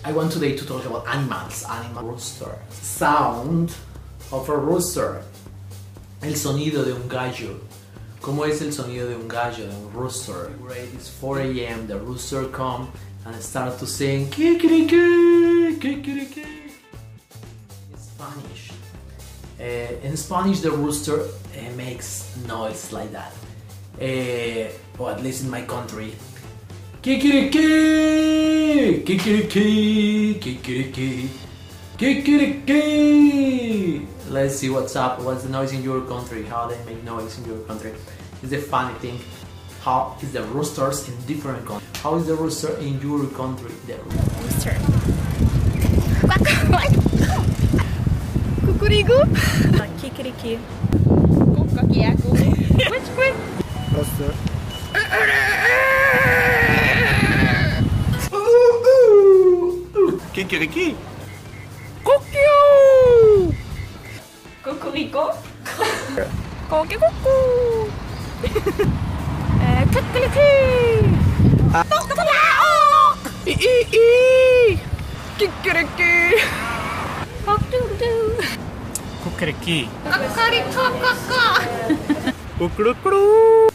I want today to talk about animals. Rooster. Sound of a rooster. El sonido de un gallo. ¿Cómo es el sonido de un gallo, de un rooster? It's 4 a.m. The rooster come and start to sing kikiriki, kikiriki. In Spanish, the rooster makes noise like that. Or at least in my country. Kikiriki, kikiriki, kikiriki, kikiriki. Let's see what's up. What's the noise in your country? How they make noise in your country? It's the funny thing. How is the roosters in different countries? How is the rooster in your country? The rooster. Cucurigu. Kikiriki. Kukakiaku. Which one? Rooster. Kikiriki. Kukio. Cucurico. Kokikuku. Kikiriki. Kikiriki. Kukuriki. Kukuriko. Kukurukuru.